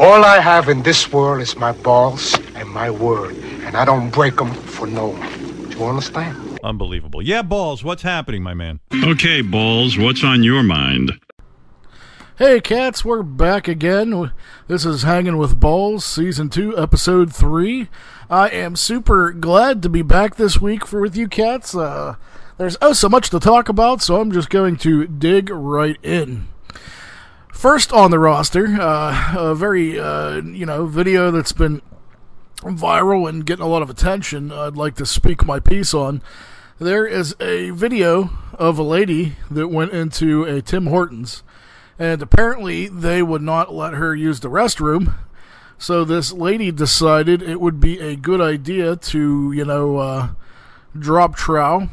All I have in this world is my balls and my word, and I don't break them for no one. Do you understand? Unbelievable. Yeah, Balls, what's happening, my man? Okay, Balls, what's on your mind? Hey, cats, we're back again. This is Hanging with Balls, Season 2, Episode 3. I am super glad to be back this week with you cats. There's so much to talk about, so I'm just going to dig right in. First on the roster, a very, video that's been viral and getting a lot of attention I'd like to speak my piece on. There is a video of a lady that went into a Tim Hotons, and apparently they would not let her use the restroom, so this lady decided it would be a good idea to, drop trowel,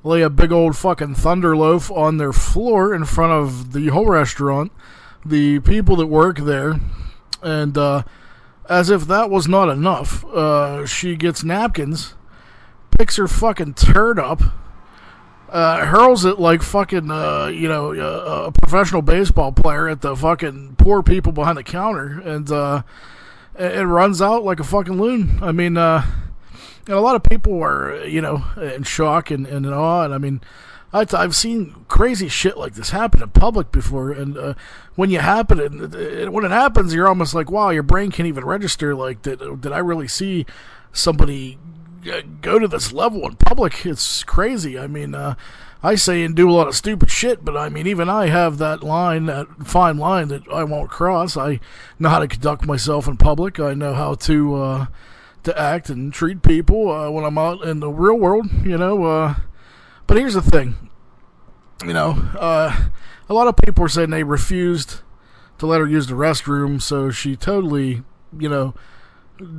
lay a big old fucking thunder loaf on their floor in front of the whole restaurant, the people that work there, and as if that was not enough, she gets napkins, picks her fucking turd up, hurls it like fucking, a professional baseball player at the fucking poor people behind the counter, and it runs out like a fucking loon. I mean, and a lot of people are, in shock and in awe. And I mean, I've seen crazy shit like this happen in public before. And when it happens, you're almost like, wow, your brain can't even register. Like, did I really see somebody go to this level in public? It's crazy. I mean, I say and do a lot of stupid shit, but I mean, even I have that fine line that I won't cross. I know how to conduct myself in public. I know how to act and treat people when I'm out in the real world, but here's the thing, a lot of people are saying they refused to let her use the restroom, so she totally,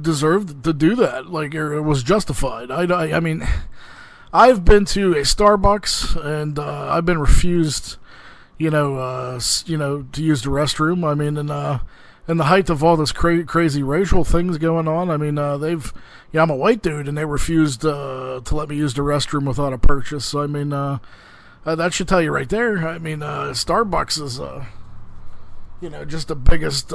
deserved to do that, like, it was justified. I mean, I've been to a Starbucks, and I've been refused, to use the restroom. I mean, in the height of all this crazy racial things going on, I mean, I'm a white dude, and they refused to let me use the restroom without a purchase. So, I mean, that should tell you right there. I mean, Starbucks is, just the biggest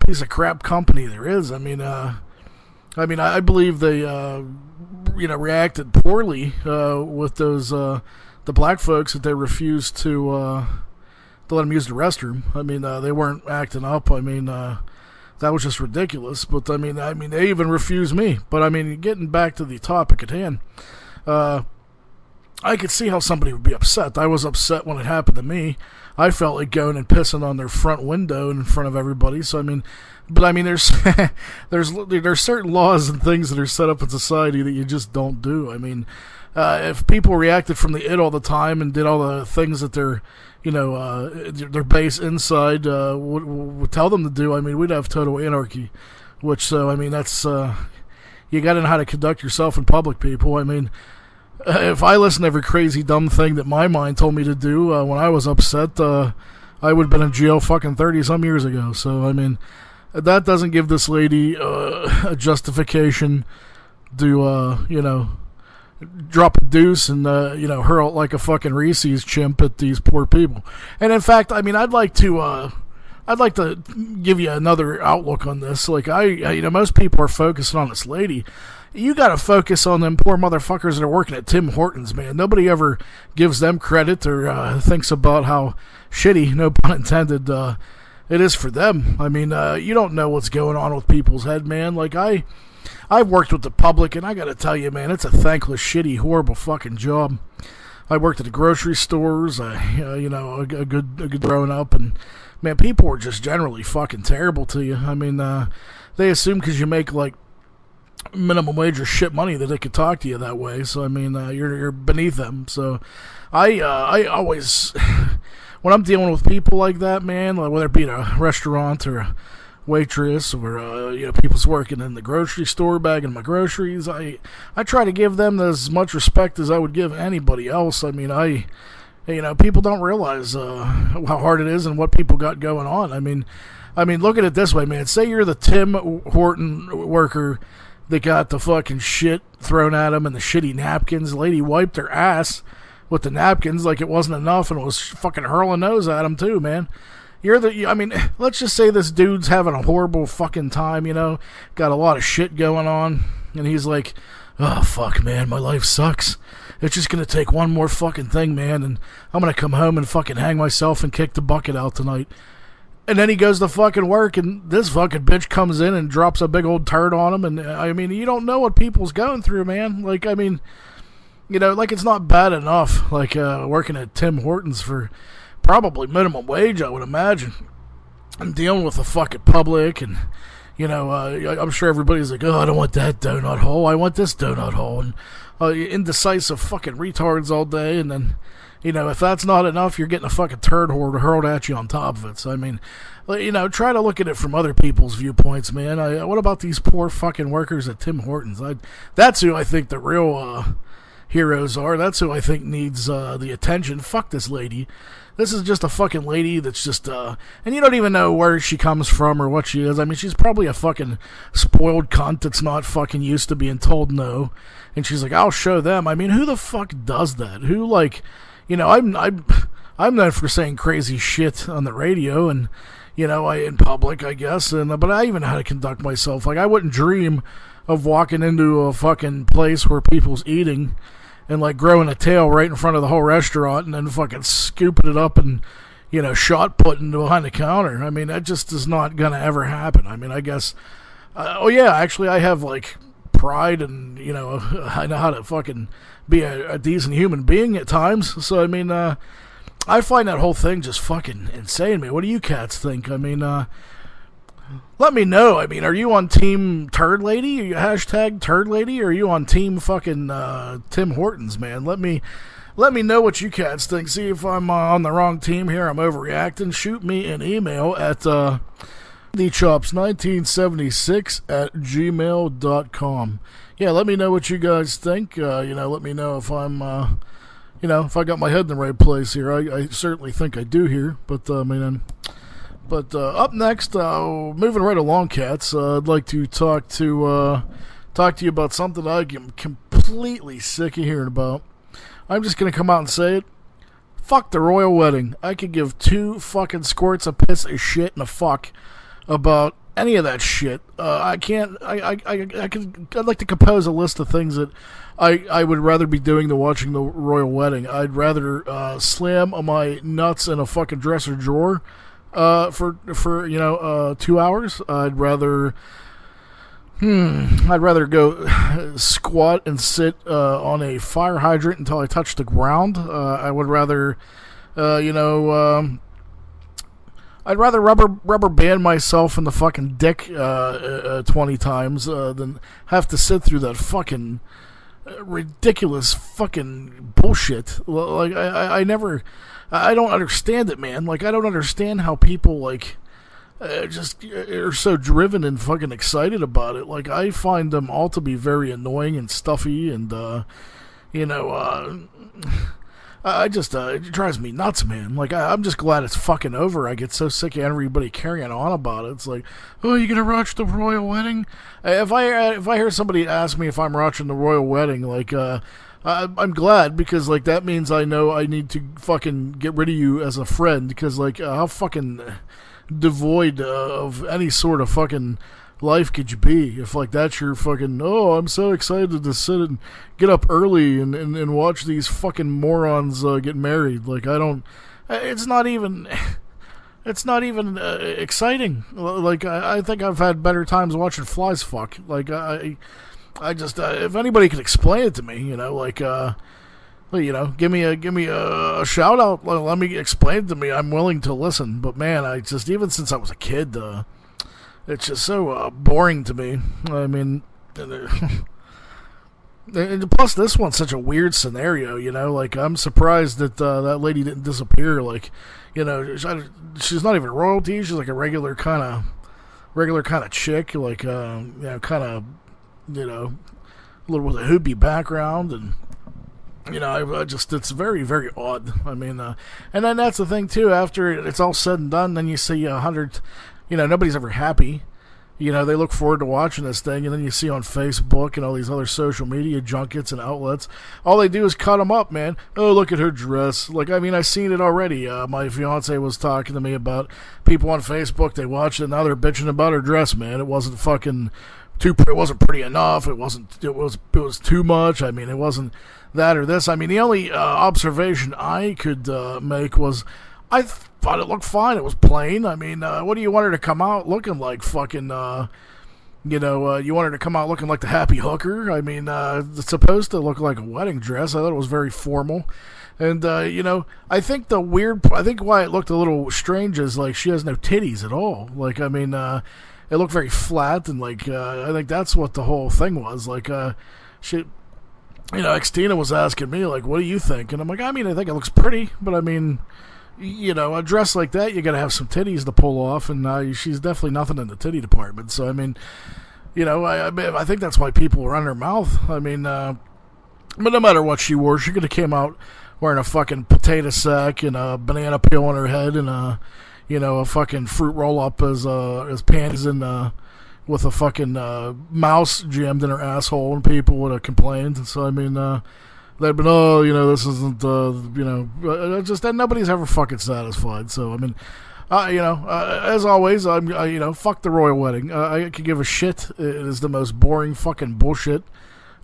piece of crap company there is. I mean, I believe they, reacted poorly with those the black folks that they refused to let them use the restroom. I mean, they weren't acting up. I mean, that was just ridiculous. But I mean, they even refused me. But I mean, getting back to the topic at hand, I could see how somebody would be upset. I was upset when it happened to me. I felt like going and pissing on their front window in front of everybody. So I mean, there's there's certain laws and things that are set up in society that you just don't do. I mean, if people reacted from the id all the time and did all the things that they're their base inside would tell them to do, I mean, we'd have total anarchy. So I mean, that's you got to know how to conduct yourself in public, people. I mean, if I listened to every crazy dumb thing that my mind told me to do when I was upset, I would have been in jail fucking 30-some years ago. So I mean, that doesn't give this lady a justification to drop a deuce and hurl like a fucking Reese's chimp at these poor people. And in fact, I mean, I'd like to give you another outlook on this. Like, most people are focusing on this lady. You gotta focus on them poor motherfuckers that are working at Tim Hotons, man. Nobody ever gives them credit or thinks about how shitty, no pun intended, it is for them. I mean, you don't know what's going on with people's head, man. Like, I've worked with the public, and I gotta tell you, man, it's a thankless, shitty, horrible fucking job. I worked at the grocery stores, a good growing up, and man, people were just generally fucking terrible to you. I mean, they assume because you make like minimum wage or shit money that they could talk to you that way. So I mean, you're beneath them. So I always, when I'm dealing with people like that, man, like whether it be in a restaurant or a waitress or people's working in the grocery store bagging my groceries, I try to give them as much respect as I would give anybody else. I mean, people don't realize how hard it is and what people got going on. I mean, look at it this way, man. Say you're the Tim Horton worker that got the fucking shit thrown at him and the shitty napkins. The lady wiped her ass with the napkins like it wasn't enough and was fucking hurling those at him too, man. I mean, let's just say this dude's having a horrible fucking time, you know, got a lot of shit going on, and he's like, oh, fuck, man, my life sucks. It's just gonna take one more fucking thing, man, and I'm gonna come home and fucking hang myself and kick the bucket out tonight. And then he goes to fucking work, and this fucking bitch comes in and drops a big old turd on him, and, I mean, you don't know what people's going through, man. Like, I mean, you know, like, it's not bad enough, like, working at Tim Hotons for probably minimum wage, I would imagine. I'm dealing with the fucking public, and, you know, I'm sure everybody's like, oh, I don't want that donut hole, I want this donut hole, and indecisive fucking retards all day, and then, you know, if that's not enough, you're getting a fucking turd hurled at you on top of it. So, I mean, you know, try to look at it from other people's viewpoints, man. What about these poor fucking workers at Tim Hortons? That's who I think the real heroes are. That's who I think needs the attention. Fuck this lady. This is just a fucking lady that's just, and you don't even know where she comes from or what she is. I mean, she's probably a fucking spoiled cunt that's not fucking used to being told no. And she's like, I'll show them. I mean, who the fuck does that? Who, like, you know, I'm known for saying crazy shit on the radio and, you know, in public, I guess. And but I even know how to conduct myself. Like, I wouldn't dream of walking into a fucking place where people's eating and, like, growing a tail right in front of the whole restaurant and then fucking scooping it up and, you know, shot putting behind the counter. I mean, that just is not gonna ever happen. I mean, I guess, oh yeah, actually I have, like, pride and, you know, I know how to fucking be a decent human being at times. So, I mean, I find that whole thing just fucking insane, man. What do you cats think? I mean, let me know. I mean, are you on team turd lady? Are you hashtag turd lady? Or are you on team fucking Tim Hortons, man? Let me know what you cats think. See if I'm on the wrong team here. I'm overreacting. Shoot me an email at thechops1976@gmail.com. Yeah, let me know what you guys think. You know, let me know if I'm, you know, if I got my head in the right place here. I certainly think I do here. But, I mean, up next, moving right along, cats, I'd like to talk to you about something I am completely sick of hearing about. I'm just going to come out and say it. Fuck the royal wedding. I could give two fucking squirts of piss of shit and a fuck about any of that shit. I'd like to compose a list of things that I would rather be doing than watching the royal wedding. I'd rather slam my nuts in a fucking dresser drawer for you know 2 hours. I'd rather go squat and sit on a fire hydrant until I touch the ground. I would rather I'd rather rubber band myself in the fucking dick 20 times than have to sit through that fucking ridiculous fucking bullshit. Like, I don't understand it, man. Like, I don't understand how people, like, just are so driven and fucking excited about it. Like, I find them all to be very annoying and stuffy and, you know, it drives me nuts, man. Like, I'm just glad it's fucking over. I get so sick of everybody carrying on about it. It's like, oh, you gonna watch the royal wedding? If I hear somebody ask me if I'm watching the royal wedding, like, I'm glad, because, like, that means I know I need to fucking get rid of you as a friend, because, like, how fucking devoid of any sort of fucking life could you be if, like, that's your fucking, oh, I'm so excited to sit and get up early and watch these fucking morons get married. Like, it's not even exciting. Like, I think I've had better times watching flies fuck. Like, I just, if anybody could explain it to me, you know, like, you know, give me a shout out, let me explain it to me. I'm willing to listen. But man, I just, even since I was a kid, it's just so boring to me. I mean, and plus this one's such a weird scenario, you know. Like, I'm surprised that that lady didn't disappear. Like, you know, she's not even royalty. She's like a regular kind of chick. Like, you know, kind of, you know, a little with a hoopy background, and you know, I just, it's very, very odd. I mean, and then that's the thing too. After it's all said and done, then you see 100. You know, nobody's ever happy. you know, they look forward to watching this thing, and then you see on Facebook and all these other social media junkets and outlets, all they do is cut them up, man. Oh, look at her dress. Like, I mean, I've seen it already. My fiance was talking to me about people on Facebook. They watched it, and now they're bitching about her dress, man. It wasn't fucking it wasn't pretty enough. It was too much. I mean, it wasn't that or this. I mean, the only observation I could make was I thought it looked fine. It was plain. I mean, what do you want her to come out looking like? Fucking, you want her to come out looking like the happy hooker? I mean, it's supposed to look like a wedding dress. I thought it was very formal. And, I think why it looked a little strange is, like, she has no titties at all. Like, I mean, it looked very flat, and, like, I think that's what the whole thing was. Like, XTina was asking me, like, what do you think? And I'm like, I mean, I think it looks pretty, but I mean, a dress like that, you gotta have some titties to pull off, and she's definitely nothing in the titty department. So, I mean, I think that's why people were on her mouth. I mean, but no matter what she wore, she could have came out wearing a fucking potato sack and a banana peel on her head and a fucking fruit roll up as panties and with a fucking mouse jammed in her asshole, and people would have complained. And so, I mean, they'd been, this isn't, just that nobody's ever fucking satisfied. So, I mean, as always, fuck the royal wedding. I could give a shit. It is the most boring fucking bullshit.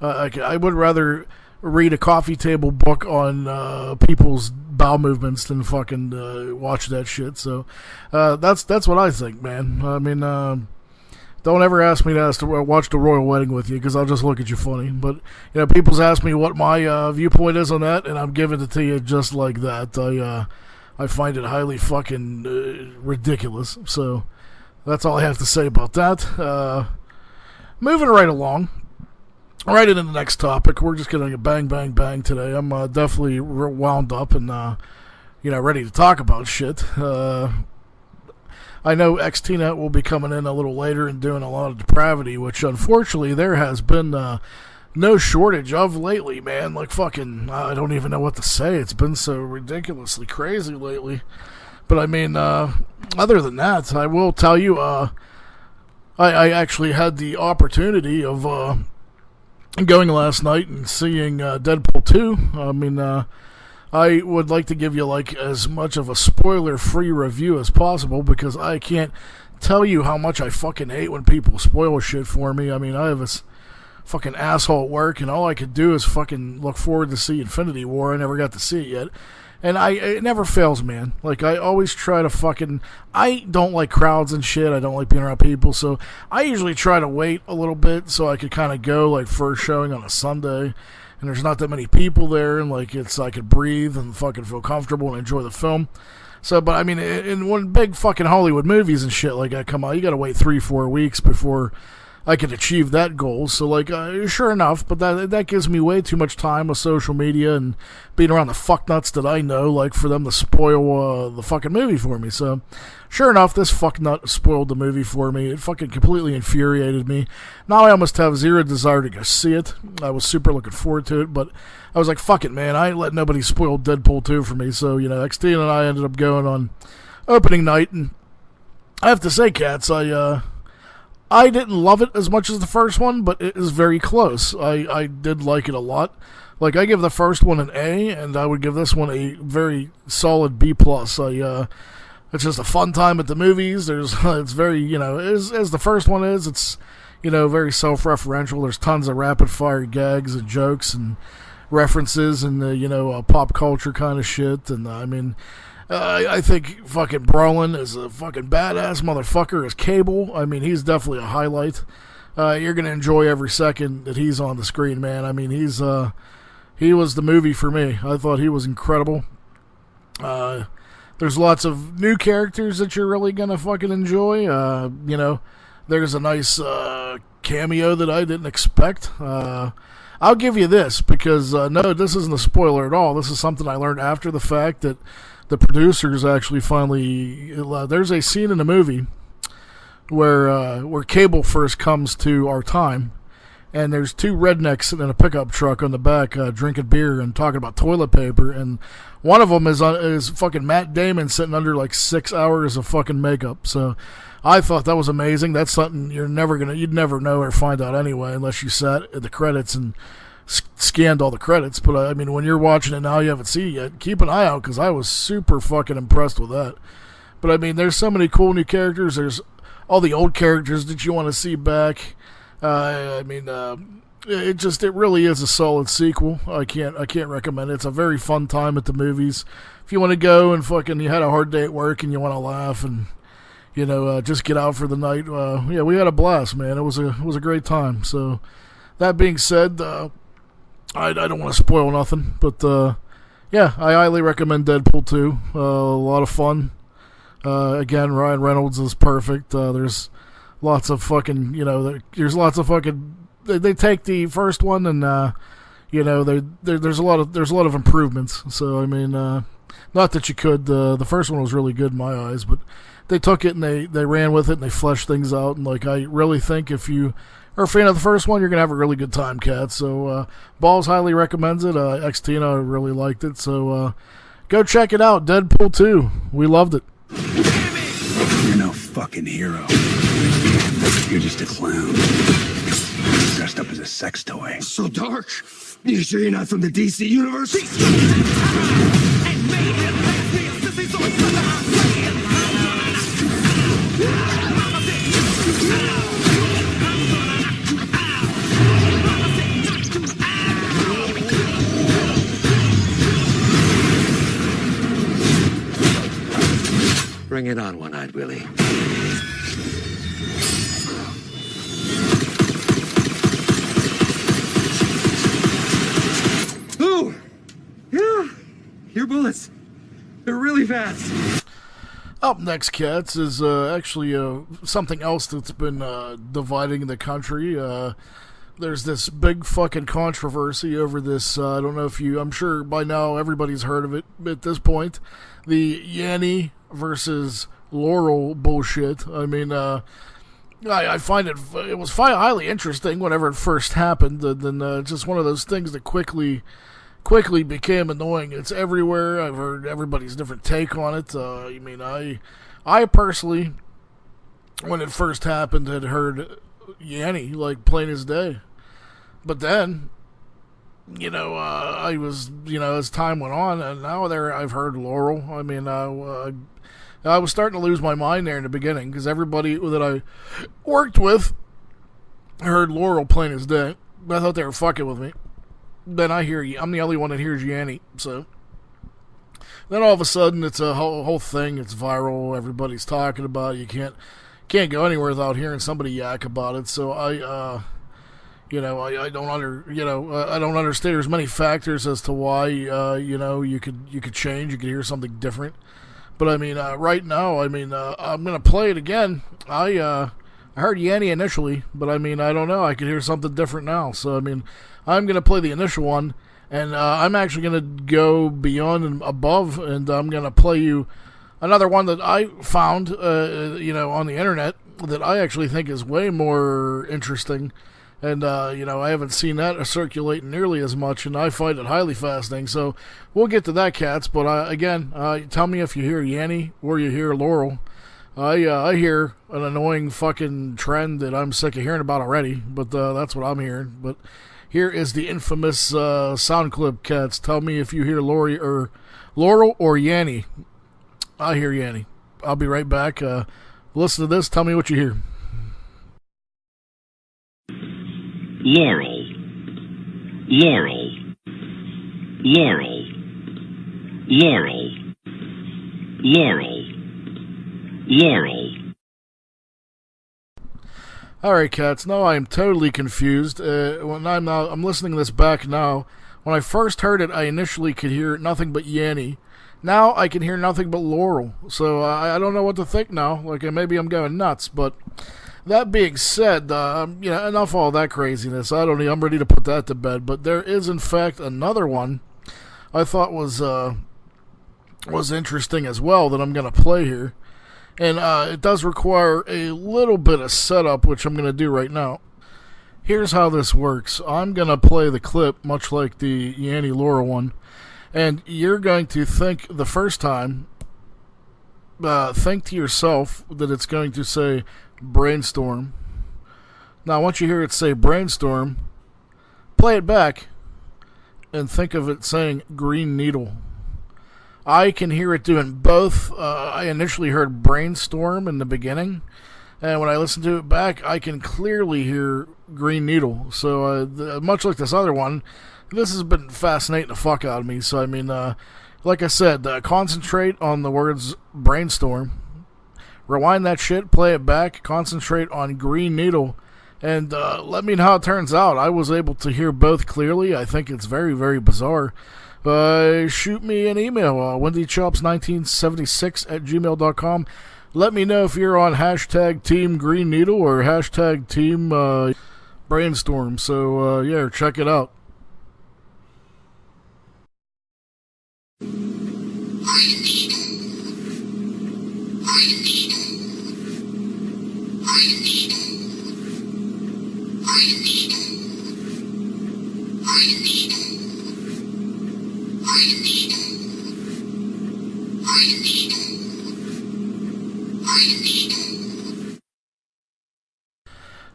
I would rather read a coffee table book on people's bowel movements than fucking watch that shit. So, that's what I think, man. I mean, don't ever ask me to watch the royal wedding with you, because I'll just look at you funny. But, people's ask me what my viewpoint is on that, and I'm giving it to you just like that. I find it highly fucking ridiculous. So, that's all I have to say about that. Moving right along. Right into the next topic. We're just going to bang, bang, bang today. I'm definitely wound up and, ready to talk about shit. I know XTina will be coming in a little later and doing a lot of depravity, which unfortunately there has been no shortage of lately, man. Like fucking, I don't even know what to say. It's been so ridiculously crazy lately. But I mean, other than that, I will tell you, I actually had the opportunity of going last night and seeing Deadpool 2. I mean, I would like to give you like as much of a spoiler-free review as possible, because I can't tell you how much I fucking hate when people spoil shit for me. I mean, I have this fucking asshole at work, and all I could do is fucking look forward to see Infinity War. I never got to see it yet. And it never fails, man. Like, I always try to fucking... I don't like crowds and shit. I don't like being around people. So, I usually try to wait a little bit so I could kind of go, like, first showing on a Sunday. And there's not that many people there. And, like, I could breathe and fucking feel comfortable and enjoy the film. So, but, I mean, when big fucking Hollywood movies and shit like that come out, you gotta wait 3-4 weeks before I could achieve that goal. So, like, sure enough, but that gives me way too much time with social media and being around the fucknuts that I know, like, for them to spoil the fucking movie for me. So, sure enough, this fucknut spoiled the movie for me. It fucking completely infuriated me. Now I almost have zero desire to go see it. I was super looking forward to it, but I was like, fuck it, man. I ain't letting nobody spoil Deadpool 2 for me. So, XTina and I ended up going on opening night, and I have to say, cats, I didn't love it as much as the first one, but it is very close. I did like it a lot. Like, I give the first one an A, and I would give this one a very solid B+. It's just a fun time at the movies. It's very, as the first one is, it's, very self-referential. There's tons of rapid-fire gags and jokes and references and, pop culture kind of shit. And, I mean... I think fucking Brolin is a fucking badass motherfucker as Cable. I mean, he's definitely a highlight. You're going to enjoy every second that he's on the screen, man. I mean, he was the movie for me. I thought he was incredible. There's lots of new characters that you're really going to fucking enjoy. There's a nice cameo that I didn't expect. I'll give you this, because, no, this isn't a spoiler at all. This is something I learned after the fact, that the producers actually finally... there's a scene in the movie where Cable first comes to our time, and there's two rednecks sitting in a pickup truck on the back drinking beer and talking about toilet paper, and one of them is fucking Matt Damon sitting under like 6 hours of fucking makeup. So I thought that was amazing. That's something you'd never know or find out anyway unless you sat at the credits and scanned all the credits. But I mean, when you're watching it now, you haven't seen it yet, keep an eye out because I was super fucking impressed with that. But I mean, there's so many cool new characters. There's all the old characters that you want to see back. It really is a solid sequel. I can't recommend it. It's a very fun time at the movies. If you want to go and you had a hard day at work and you want to laugh and just get out for the night. We had a blast, man. It was a great time. So that being said, I don't want to spoil nothing, but I highly recommend Deadpool 2. A lot of fun. Again, Ryan Reynolds is perfect. There's lots of fucking, there's lots of fucking. They take the first one and there's a lot of improvements. So I mean, not that you could. The first one was really good in my eyes, but they took it and they ran with it and they fleshed things out. And like, I really think if you are a fan of the first one, you're gonna have a really good time, Cat. So Balls highly recommends it. XTina really liked it. So go check it out. Deadpool 2. We loved it. You're no fucking hero. You're just a clown. Dressed up as a sex toy. So dark. You sure you're not from the DC universe? Bring it on, One-Eyed Willie. Ooh! Yeah! Your bullets. They're really fast. Up next, Cats, is actually something else that's been dividing the country. There's this big fucking controversy over this. I don't know if I'm sure by now everybody's heard of it at this point. The Yanny versus Laurel bullshit. I mean, I find it was highly interesting whenever it first happened, and then just one of those things that quickly became annoying. It's everywhere. I've heard everybody's different take on it. I personally, when it first happened, had heard Yanny like plain as day, but then I was as time went on, and now I've heard Laurel. I mean, I was starting to lose my mind there in the beginning because everybody that I worked with heard Laurel plain as day. I thought they were fucking with me. Then I hear I'm the only one that hears Yanny. So then all of a sudden it's a whole thing. It's viral. Everybody's talking about it. You can't go anywhere without hearing somebody yak about it. So I don't understand. There's many factors as to why you could change. You could hear something different. But I mean, right now, I'm gonna play it again. I heard Yanny initially, but I mean, I don't know. I could hear something different now. So I mean, I'm gonna play the initial one, and I'm actually gonna go beyond and above, and I'm gonna play you another one that I found, on the internet that I actually think is way more interesting. And, I haven't seen that circulate nearly as much, and I find it highly fascinating. So we'll get to that, Cats. But, again, tell me if you hear Yanny or you hear Laurel. I hear an annoying fucking trend that I'm sick of hearing about already, but that's what I'm hearing. But here is the infamous sound clip, Cats. Tell me if you hear Laurel or Yanny. I hear Yanny. I'll be right back. Listen to this. Tell me what you hear. Laurel, Laurel, Laurel, Laurel, Laurel, Laurel. All right, Cats. No, I am totally confused. When I'm listening to this back now. When I first heard it, I initially could hear nothing but Yanny. Now I can hear nothing but Laurel. So I don't know what to think now. Like maybe I'm going nuts, but. That being said, enough of all that craziness. I'm ready to put that to bed. But there is, in fact, another one I thought was interesting as well that I'm going to play here. And it does require a little bit of setup, which I'm going to do right now. Here's how this works. I'm going to play the clip, much like the Yanny Laurel one, and you're going to think the first time, think to yourself that it's going to say brainstorm. Now, once you hear it say brainstorm, play it back and think of it saying green needle. I can hear it doing both. I initially heard brainstorm in the beginning, and when I listen to it back, I can clearly hear green needle. So, much like this other one, this has been fascinating the fuck out of me. So, I mean, like I said, concentrate on the words brainstorm. Rewind that shit, play it back, concentrate on green needle, and let me know how it turns out. I was able to hear both clearly. I think it's very, very bizarre. Shoot me an email, wendychops1976@gmail.com. Let me know if you're on hashtag Team Green Needle or hashtag Team Brainstorm. So, yeah, check it out.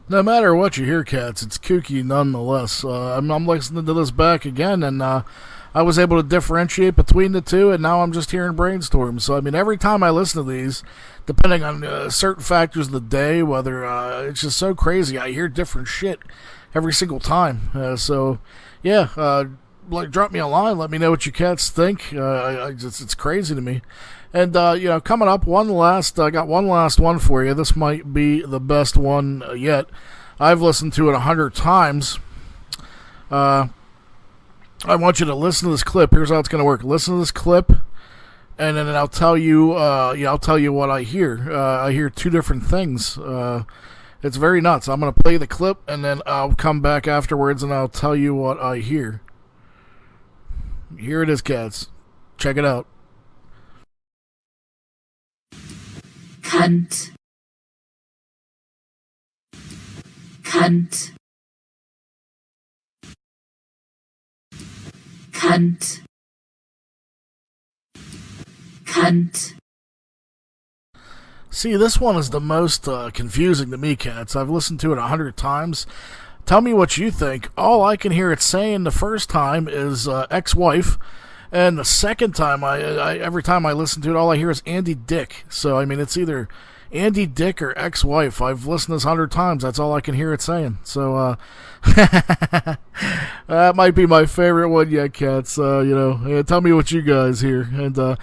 No matter what you hear, cats, it's kooky nonetheless. I'm listening to this back again, and I was able to differentiate between the two, and now I'm just hearing brainstorm. So, I mean, every time I listen to these, depending on certain factors of the day, whether it's just so crazy, I hear different shit every single time. So, yeah, drop me a line. Let me know what you cats think. It's crazy to me. And, coming up, I got one last one for you. This might be the best one yet. I've listened to it 100 times. I want you to listen to this clip. Here's how it's going to work. Listen to this clip, and then I'll tell you, I'll tell you what I hear. I hear two different things. It's very nuts. I'm going to play the clip, and then I'll come back afterwards, and I'll tell you what I hear. Here it is, cats. Check it out. Cant. Cant. Cant. Cant. See, this one is the most confusing to me, cats. I've listened to it 100 times. Tell me what you think. All I can hear it saying the first time is ex-wife. And the second time, every time I listen to it, all I hear is Andy Dick. So, I mean, it's either Andy Dick or ex-wife. I've listened to this 100 times. That's all I can hear it saying. So, that might be my favorite one yet, cats. Tell me what you guys hear. And,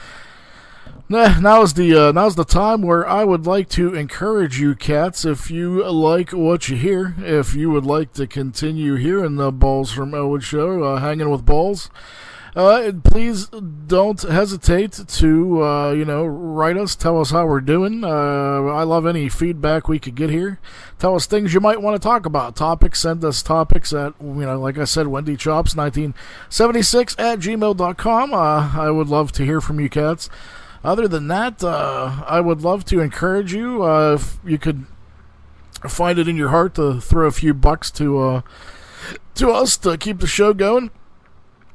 now's the time where I would like to encourage you, cats, if you like what you hear, if you would like to continue hearing the Balls from Ellwood show, Hanging with Balls, please don't hesitate to, write us, tell us how we're doing. I love any feedback we could get here. Tell us things you might want to talk about. Topics, send us topics at, like I said, wendychops1976@gmail.com. I would love to hear from you, cats. Other than that, I would love to encourage you, if you could find it in your heart to throw a few bucks to us to keep the show going.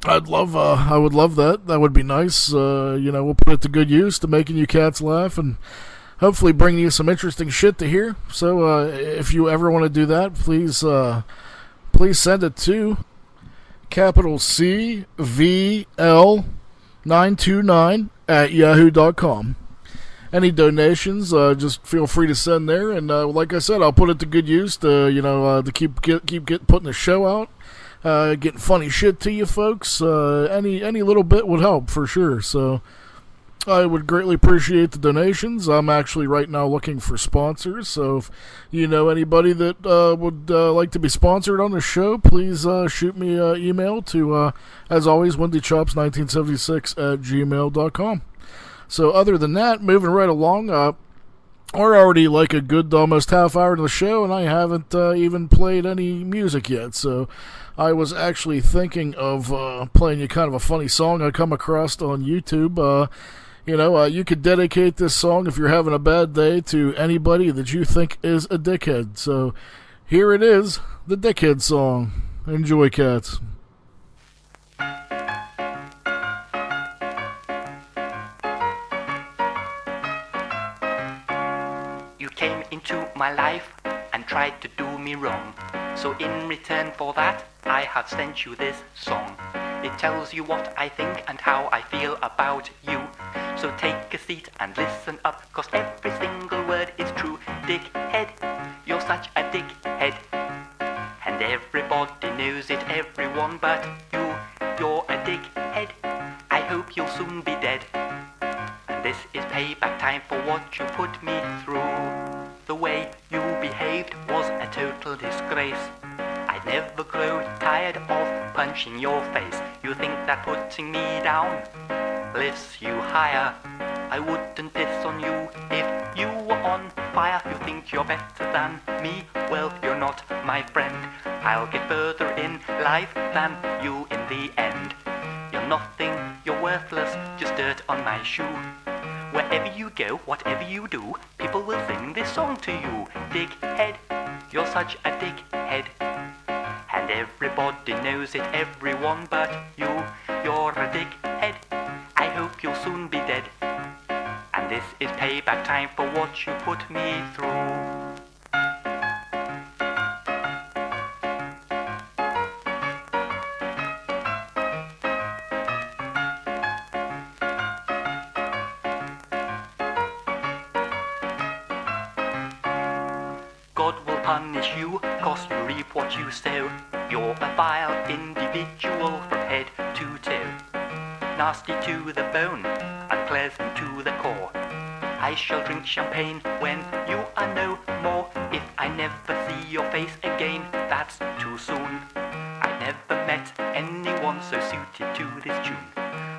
I would love that. That would be nice. We'll put it to good use to making you cats laugh and hopefully bring you some interesting shit to hear. So, if you ever want to do that, please send it to capital CVL929@yahoo.com. Any donations, just feel free to send there. And like I said, I'll put it to good use to keep putting the show out. Getting funny shit to you folks. Any little bit would help for sure. So I would greatly appreciate the donations. I'm actually right now looking for sponsors. So if you know anybody that would like to be sponsored on the show, please shoot me an email to, as always, wendychops1976@gmail.com. So other than that, moving right along, we're already like a good almost half hour into the show, and I haven't even played any music yet. So I was actually thinking of playing you kind of a funny song I come across on YouTube. You could dedicate this song if you're having a bad day to anybody that you think is a dickhead. So here it is. The Dickhead Song. Enjoy, cats. You came into my life and tried to do me wrong. So in return for that, I have sent you this song. It tells you what I think and how I feel about you. So take a seat and listen up, 'cause every single word is true. Dickhead, you're such a dickhead. And everybody knows it, everyone but you. You're a dickhead, I hope you'll soon be dead. And this is payback time for what you put me through. The way you behaved was a total disgrace. I'd never grow tired of punching your face. You think that putting me down lifts you higher? I wouldn't piss on you if you were on fire. You think you're better than me? Well, you're not my friend. I'll get further in life than you in the end. You're nothing, you're worthless, just dirt on my shoe. Wherever you go, whatever you do, people will sing this song to you. Dickhead, you're such a dickhead. And everybody knows it, everyone but you. You're a dickhead, I hope you'll soon be dead. And this is payback time for what you put me through. God will punish you, 'cause you reap what you sow. You're a vile individual from head to toe. Nasty to the bone, unpleasant to the core. I shall drink champagne when you are no more. If I never see your face again, that's too soon. I never met anyone so suited to this tune.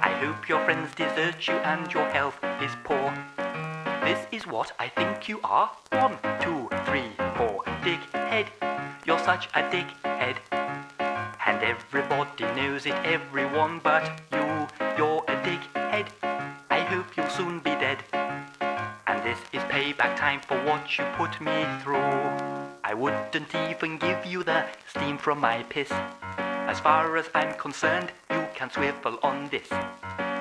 I hope your friends desert you and your health is poor. This is what I think you are. 1, 2, 3, 4. Dickhead, you're such a dickhead. And everybody knows it, everyone but you. You're a dickhead, I hope you'll soon be dead. And this is payback time for what you put me through. I wouldn't even give you the steam from my piss. As far as I'm concerned, you can swivel on this.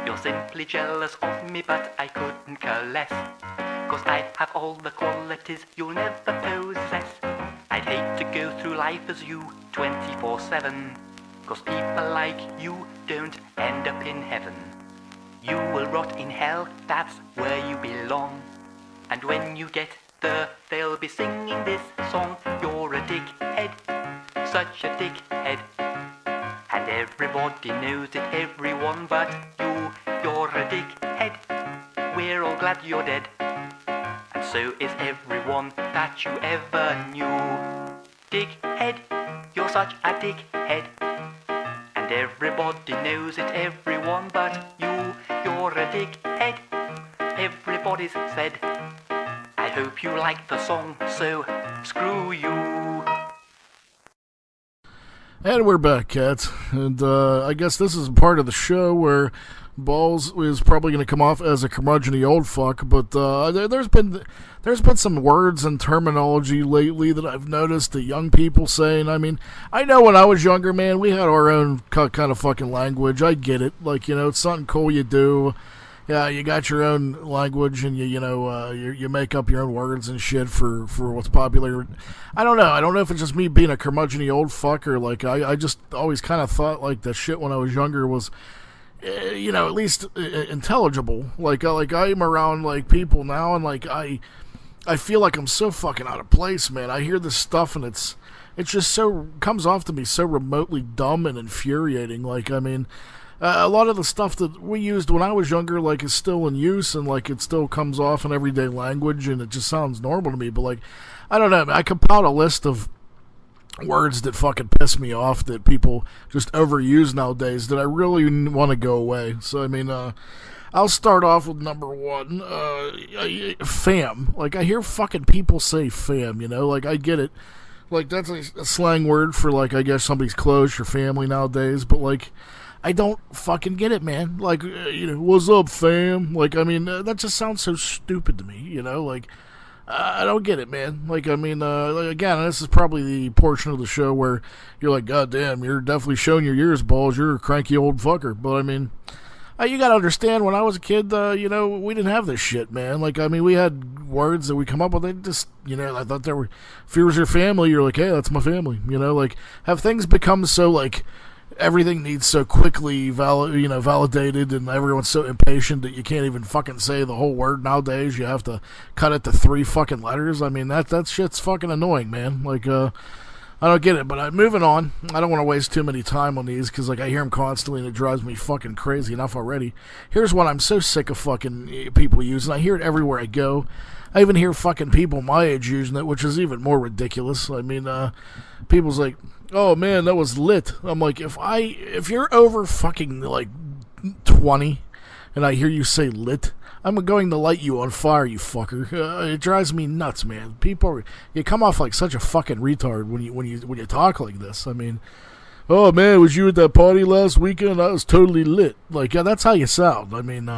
You're simply jealous of me, but I couldn't care less. 'Cause I have all the qualities you'll never possess. I'd hate to go through life as you 24/7. 'Cause people like you don't end up in heaven. You will rot in hell, that's where you belong. And when you get there, they'll be singing this song. You're a dickhead, such a dickhead. And everybody knows it, everyone but you. You're a dickhead, we're all glad you're dead. And so is everyone that you ever knew. Dickhead, you're such a dickhead. And everybody knows it, everyone but you. You're a dickhead, everybody's said. I hope you like the song, so screw you. And we're back, cats. And I guess this is part of the show where Balls is probably going to come off as a curmudgeon-y old fuck, but there's been some words and terminology lately that I've noticed that young people saying. I mean, I know when I was younger, man, we had our own kind of fucking language. I get it. Like, you know, it's something cool you do. Yeah, you got your own language, and you make up your own words and shit for what's popular. I don't know. I don't know if it's just me being a curmudgeon-y old fuck, or like I just always kind of thought like the shit when I was younger was, at least intelligible. Like I'm around like people now, and like I feel like I'm so fucking out of place, man. I hear this stuff, and it's just so comes off to me so remotely dumb and infuriating. Like, I mean. A lot of the stuff that we used when I was younger, like, is still in use, and, like, it still comes off in everyday language, and it just sounds normal to me. But, like, I don't know. I compiled a list of words that fucking piss me off that people just overuse nowadays that I really want to go away. So, I mean, I'll start off with number 1. Fam. Like, I hear fucking people say fam, you know? Like, I get it. Like, that's a slang word for, like, I guess somebody's close, your family nowadays. But, like, I don't fucking get it, man. Like, what's up, fam? Like, I mean, that just sounds so stupid to me, you know? Like, I don't get it, man. Like, I mean, again, this is probably the portion of the show where you're like, God damn, you're definitely showing your years, balls. You're a cranky old fucker. But, I mean, you gotta understand, when I was a kid, you know, we didn't have this shit, man. Like, I mean, we had words that we come up with. They just, you know, I thought there were, if yours your family, you're like, hey, that's my family. You know, like, have things become so, like, everything needs so quickly validated, and everyone's so impatient that you can't even fucking say the whole word nowadays. You have to cut it to 3 fucking letters. I mean, that shit's fucking annoying, man. Like, I don't get it. But moving on, I don't want to waste too many time on these, because, like, I hear them constantly and it drives me fucking crazy enough already. Here's one I'm so sick of fucking people using. I hear it everywhere I go. I even hear fucking people my age using it, which is even more ridiculous. I mean, people's like, oh man, that was lit. I'm like, if you're over fucking like 20 and I hear you say lit, I'm going to light you on fire, you fucker. It drives me nuts, man. You come off like such a fucking retard when you talk like this. I mean, oh man, was you at that party last weekend? I was totally lit. Like, yeah, that's how you sound. I mean,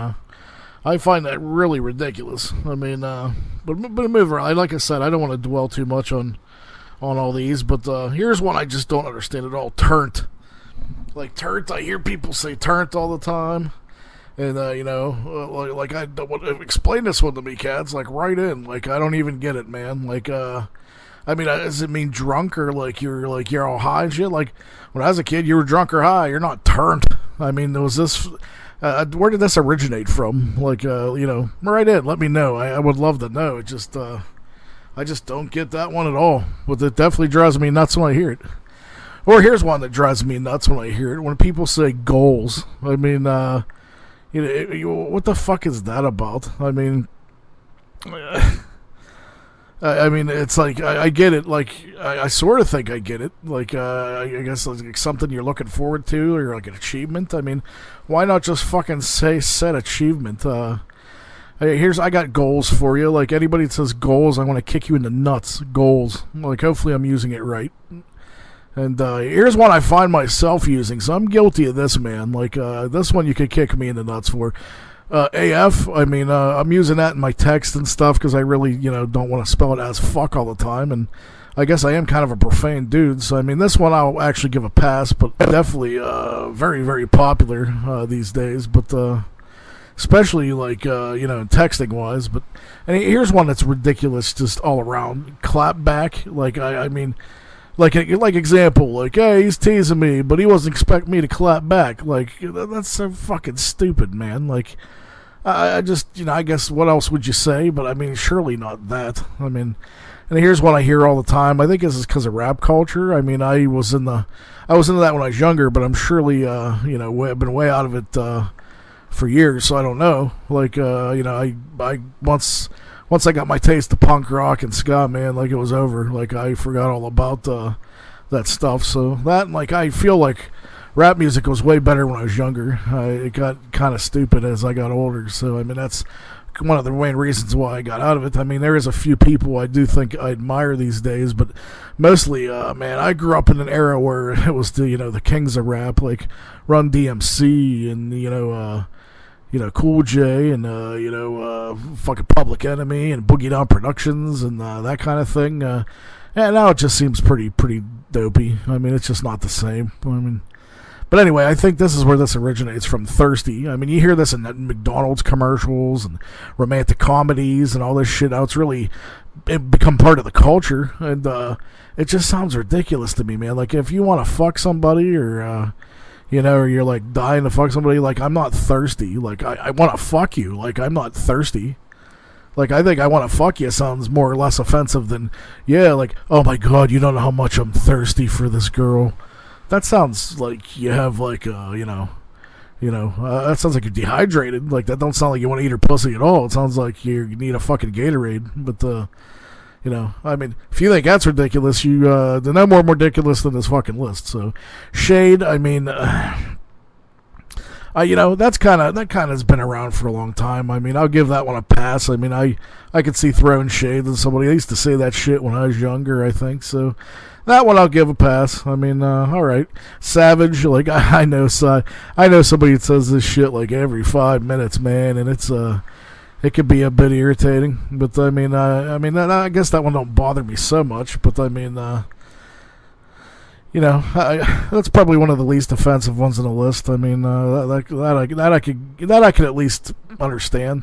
I find that really ridiculous. I mean, but move around. Like I said, I don't want to dwell too much on all these, but here's one I just don't understand at all. Turnt. Like, turnt, I hear people say turnt all the time. And, you know, like I don't want to explain this one to me, cats. Like, right in. Like, I don't even get it, man. Like, I mean, does it mean drunk, or like you're all high and shit? Like, when I was a kid, you were drunk or high. You're not turnt. I mean, was this... where did this originate from? Like, you know, right in. Let me know. I would love to know. It just, I just don't get that one at all. But it definitely drives me nuts when I hear it. Or here's one that drives me nuts when I hear it. When people say goals. I mean, you know, what the fuck is that about? I mean, it's like, I get it. Like, I sort of think I get it. Like, I guess like something you're looking forward to, or like an achievement. I mean, why not just fucking say said achievement? Hey, I got goals for you. Like, anybody that says goals, I want to kick you in the nuts. Goals. Like, hopefully I'm using it right. And here's one I find myself using, so I'm guilty of this, man. Like, this one you could kick me in the nuts for. AF, I mean, I'm using that in my text and stuff because I really, you know, don't want to spell it as fuck all the time. And I guess I am kind of a profane dude. So, I mean, this one I'll actually give a pass, but definitely very, very popular these days. But especially, like, you know, texting-wise. But and here's one that's ridiculous just all around. Clap back. Like, I mean... Like example, like, hey, he's teasing me, but he wasn't expecting me to clap back. Like, that's so fucking stupid, man. Like, I just, you know, I guess what else would you say? But I mean, surely not that. I mean, and here's what I hear all the time. I think this is because of rap culture. I mean, I was into that when I was younger, but I'm surely, you know, I've been way out of it for years, so I don't know. Like, you know, I once I got my taste of punk rock and ska, man, like, it was over. Like, I forgot all about that stuff. So that, like, I feel like rap music was way better when I was younger. It got kind of stupid as I got older. So, I mean, that's one of the main reasons why I got out of it. I mean, there is a few people I do think I admire these days, but mostly, man, I grew up in an era where it was the kings of rap, like Run DMC and, Cool J and, fucking Public Enemy and Boogie Down Productions and that kind of thing. And now it just seems pretty dopey. I mean, it's just not the same. But anyway, I think this is where this originates from, thirsty. I mean, you hear this in McDonald's commercials and romantic comedies and all this shit. Now it become part of the culture, and it just sounds ridiculous to me, man. Like, if you want to fuck somebody or, or you're, like, dying to fuck somebody, like, I'm not thirsty. Like, I want to fuck you. Like, I'm not thirsty. Like, I think I want to fuck you sounds more or less offensive than, yeah, like, oh my God, you don't know how much I'm thirsty for this girl. That sounds like you have, like, that sounds like you're dehydrated. Like, that don't sound like you want to eat her pussy at all. It sounds like you need a fucking Gatorade. But, I mean, if you think that's ridiculous, they're no more ridiculous than this fucking list. So, shade, I mean, that kind of has been around for a long time. I mean, I'll give that one a pass. I mean, I could see throwing shade at somebody. I used to say that shit when I was younger, I think. So, that one I'll give a pass. I mean, all right. Savage, like, I know somebody that says this shit like every 5 minutes, man, and it's it could be a bit irritating. But I mean, I guess that one don't bother me so much. But I mean, that's probably one of the least offensive ones on the list. I mean, that I could at least understand.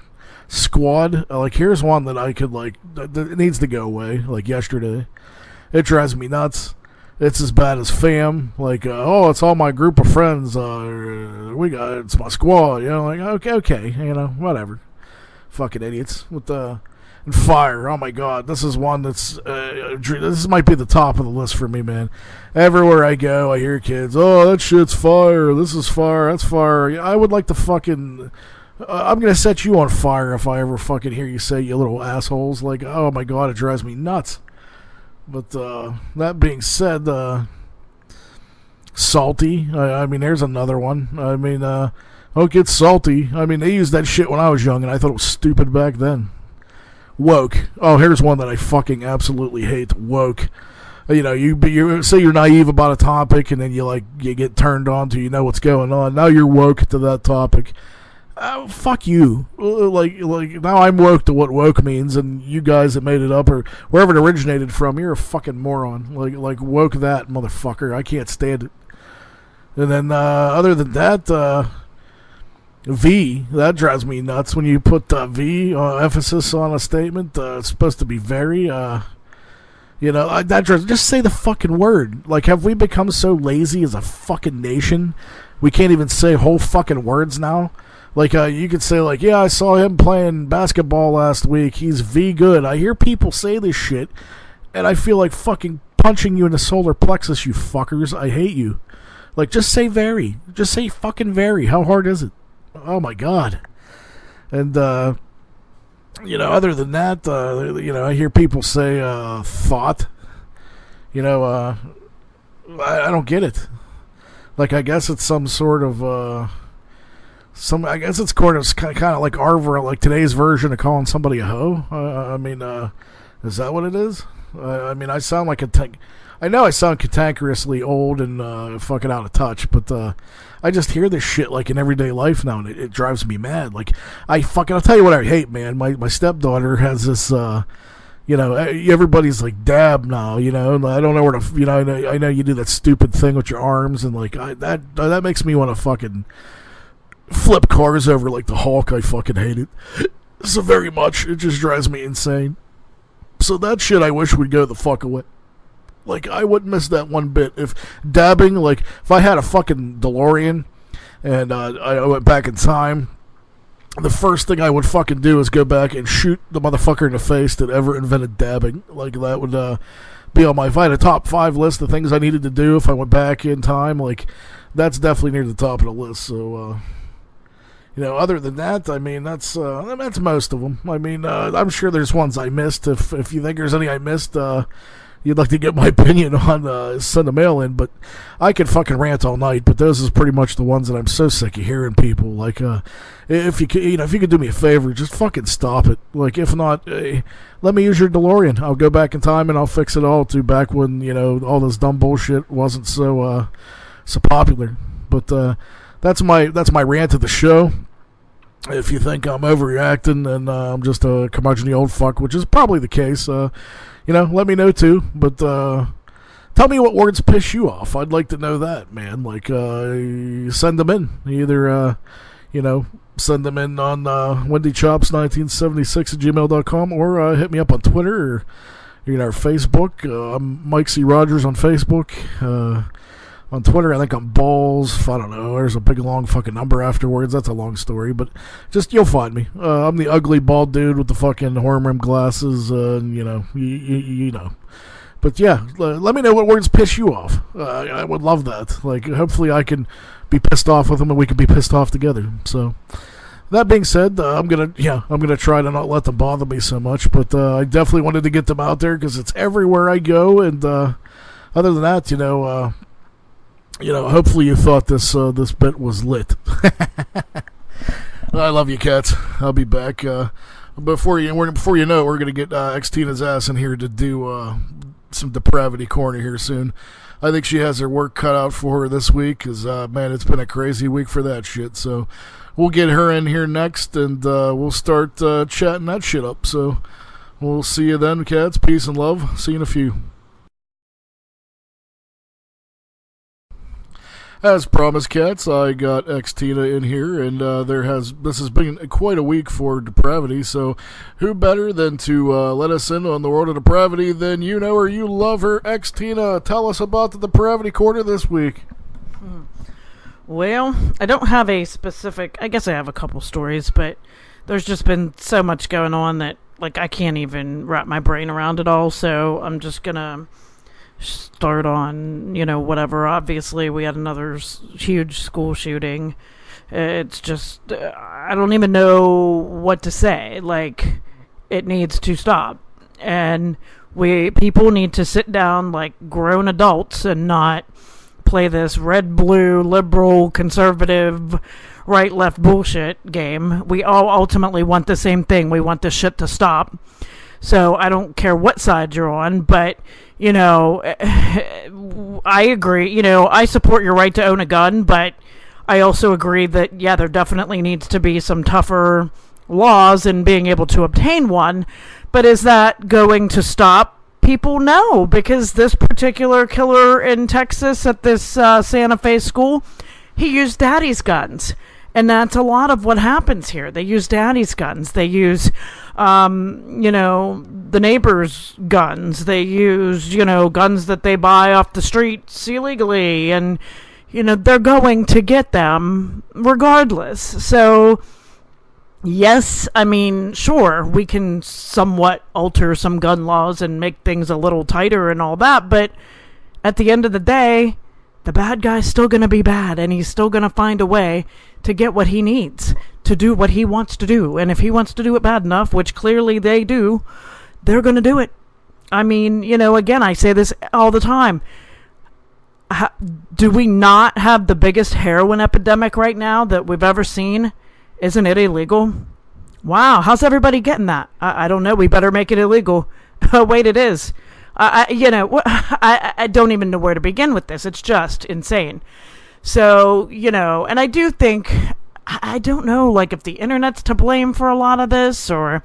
Squad, like, here's one that I could, like, it needs to go away. Like yesterday, it drives me nuts. It's as bad as fam. Like, it's all my group of friends. It's my squad. Like, okay, whatever. Fucking idiots with and fire. Oh my god, this is one that's this might be the top of the list for me, man. Everywhere I go, I hear kids. Oh, that shit's fire. This is fire. That's fire. I would like to fucking. I'm gonna set you on fire if I ever fucking hear you say, you little assholes. Like, oh my god, it drives me nuts. But that being said, salty. I mean, there's another one. I mean, don't get salty. I mean, they used that shit when I was young, and I thought it was stupid back then. Woke. Oh, here's one that I fucking absolutely hate. Woke. You say you're naive about a topic, and then you get turned on to what's going on. Now you're woke to that topic. Fuck you. Like now I'm woke to what woke means, and you guys that made it up or wherever it originated from, you're a fucking moron. Like woke that motherfucker. I can't stand it. And then other than that, V, that drives me nuts when you put V emphasis on a statement. It's supposed to be very. That drives. Just say the fucking word. Like, have we become so lazy as a fucking nation? We can't even say whole fucking words now. Like, you could say, like, yeah, I saw him playing basketball last week. He's V good. I hear people say this shit, and I feel like fucking punching you in the solar plexus, you fuckers. I hate you. Like, just say very. Just say fucking very. How hard is it? Oh, my God. And, other than that, I hear people say thought. I don't get it. Like, I guess it's some sort of... I guess it's kind of like like today's version of calling somebody a hoe. Is that what it is? I sound like I know I sound cantankerously old and fucking out of touch, but I just hear this shit like in everyday life now, and it drives me mad. Like, I'll tell you what I hate, man. My stepdaughter has this, everybody's like dab now, and I don't know where to, I know you do that stupid thing with your arms, and like that makes me want to fucking flip cars over like the Hulk. I fucking hate it so very much. It just drives me insane. So that shit I wish would go the fuck away. Like, I wouldn't miss that one bit. If dabbing, like, if I had a fucking DeLorean and I went back in time, the first thing I would fucking do is go back and shoot the motherfucker in the face that ever invented dabbing. Like, that would be on if I had a top 5 list of things I needed to do if I went back in time, like, that's definitely near the top of the list. So, other than that, I mean, that's most of them. I mean, I'm sure there's ones I missed. If you think there's any I missed, you'd like to get my opinion on, send a mail in. But I could fucking rant all night. But those is pretty much the ones that I'm so sick of hearing people. Like, if you could do me a favor, just fucking stop it. Like, if not, let me use your DeLorean. I'll go back in time and I'll fix it all to back when all this dumb bullshit wasn't so popular. But that's my rant of the show. If you think I'm overreacting and I'm just a curmudgeon old fuck, which is probably the case, let me know too. But tell me what words piss you off. I'd like to know that, man. Like, send them in. Either, send them in on wendychops1976@gmail.com or hit me up on Twitter or our Facebook. I'm Mike C. Rogers on Facebook. On Twitter, I think I'm Balls. I don't know. There's a big, long fucking number afterwards. That's a long story, but just, you'll find me. I'm the ugly, bald dude with the fucking horn-rimmed glasses, you know. But yeah, let me know what words piss you off. I would love that. Like, hopefully I can be pissed off with them and we can be pissed off together. So, that being said, I'm gonna try to not let them bother me so much, but I definitely wanted to get them out there because it's everywhere I go, and other than that, hopefully you thought this bit was lit. I love you, cats. I'll be back. Before you know it, we're gonna get XTina's ass in here to do some Depravity Corner here soon. I think she has her work cut out for her this week because, man, it's been a crazy week for that shit. So we'll get her in here next, and we'll start chatting that shit up. So we'll see you then, cats. Peace and love. See you in a few. As promised, cats, I got XTina in here, and this has been quite a week for Depravity, so who better than to let us in on the world of Depravity than you know her, you love her, XTina. Tell us about the Depravity Corner this week. Well, I don't have a specific, I guess I have a couple stories, but there's just been so much going on that, like, I can't even wrap my brain around it all, so I'm just gonna start on, whatever. Obviously, we had another huge school shooting. It's just, I don't even know what to say. Like, it needs to stop. And people need to sit down like grown adults and not play this red, blue, liberal, conservative, right, left bullshit game. We all ultimately want the same thing. We want this shit to stop. So I don't care what side you're on, but I agree. I support your right to own a gun, but I also agree that, yeah, there definitely needs to be some tougher laws in being able to obtain one. But is that going to stop people? No, because this particular killer in Texas at this Santa Fe school, he used daddy's guns. And that's a lot of what happens here. They use daddy's guns. They use, the neighbors' guns. They use, guns that they buy off the streets illegally. And, they're going to get them regardless. So, yes, I mean, sure, we can somewhat alter some gun laws and make things a little tighter and all that. But at the end of the day, the bad guy's still going to be bad, and he's still going to find a way to get what he needs, to do what he wants to do. And if he wants to do it bad enough, which clearly they do, they're going to do it. I mean, again, I say this all the time. Do we not have the biggest heroin epidemic right now that we've ever seen? Isn't it illegal? Wow, how's everybody getting that? I don't know. We better make it illegal. Oh, wait, it is. I don't even know where to begin with this. It's just insane. So, and I do think, I don't know, like, if the internet's to blame for a lot of this, or,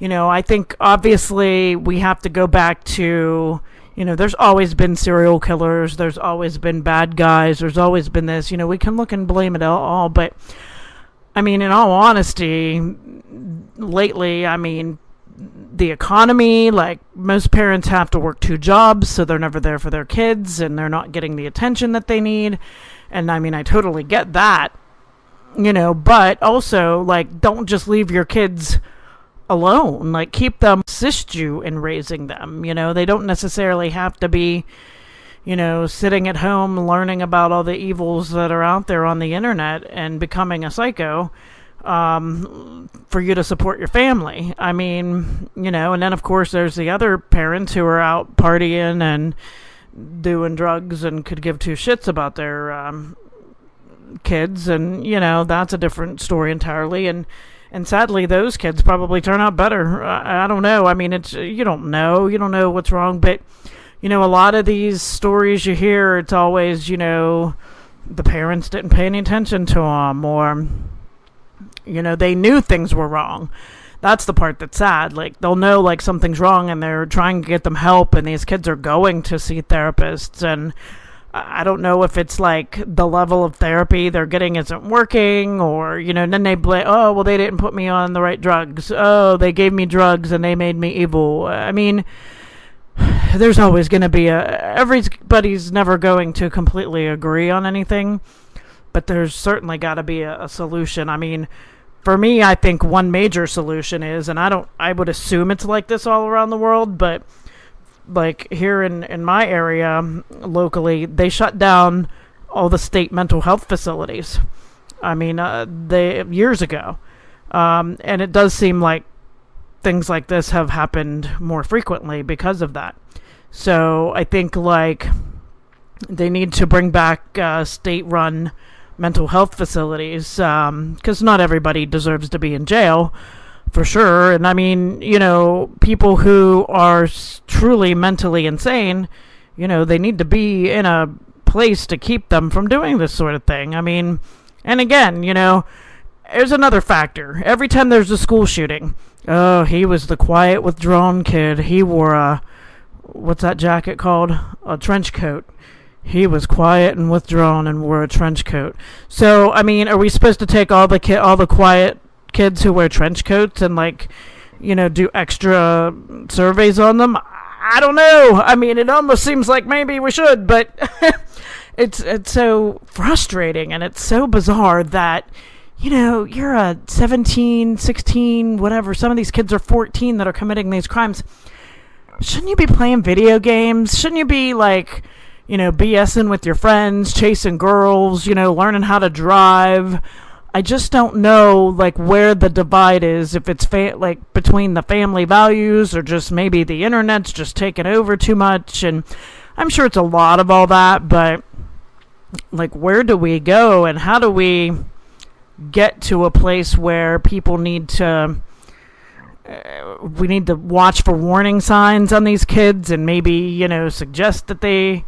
I think obviously we have to go back to, there's always been serial killers, there's always been bad guys, there's always been this, we can look and blame it all, but, I mean, in all honesty, lately, I mean, the economy, like, most parents have to work 2 jobs, so they're never there for their kids, and they're not getting the attention that they need. And I mean, I totally get that, but also, like, don't just leave your kids alone. Like, keep them, assist you in raising them. They don't necessarily have to be, sitting at home learning about all the evils that are out there on the internet and becoming a psycho. For you to support your family. I mean, and then of course there's the other parents who are out partying and doing drugs and could give 2 shits about their kids, and that's a different story entirely, and sadly those kids probably turn out better. I don't know. I mean, it's, you don't know what's wrong, but a lot of these stories you hear, it's always, the parents didn't pay any attention to them, or they knew things were wrong. That's the part that's sad. Like, they'll know, like, something's wrong, and they're trying to get them help, and these kids are going to see therapists, and I don't know if it's, like, the level of therapy they're getting isn't working, or, and then they blame, oh, well, they didn't put me on the right drugs. Oh, they gave me drugs, and they made me evil. I mean, there's always going to be everybody's never going to completely agree on anything, but there's certainly got to be a solution. I mean, for me, I think one major solution is, and I would assume it's like this all around the world, but like here in my area locally, they shut down all the state mental health facilities. I mean, years ago. And it does seem like things like this have happened more frequently because of that. So I think, like, they need to bring back state-run mental health facilities, because not everybody deserves to be in jail, for sure. And I mean, people who are truly mentally insane, they need to be in a place to keep them from doing this sort of thing. I mean, and again, there's another factor. Every time there's a school shooting, oh, he was the quiet, withdrawn kid. He wore what's that jacket called? A trench coat. He was quiet and withdrawn and wore a trench coat. So, I mean, are we supposed to take all the quiet kids who wear trench coats and, do extra surveys on them? I don't know. I mean, it almost seems like maybe we should, but it's so frustrating and it's so bizarre that, you're a 17, 16, whatever. Some of these kids are 14 that are committing these crimes. Shouldn't you be playing video games? Shouldn't you be, BSing with your friends, chasing girls, learning how to drive? I just don't know, where the divide is, if it's, between the family values or just maybe the internet's just taking over too much. And I'm sure it's a lot of all that, but, where do we go and how do we get to a place where people need to... we need to watch for warning signs on these kids and maybe, suggest that they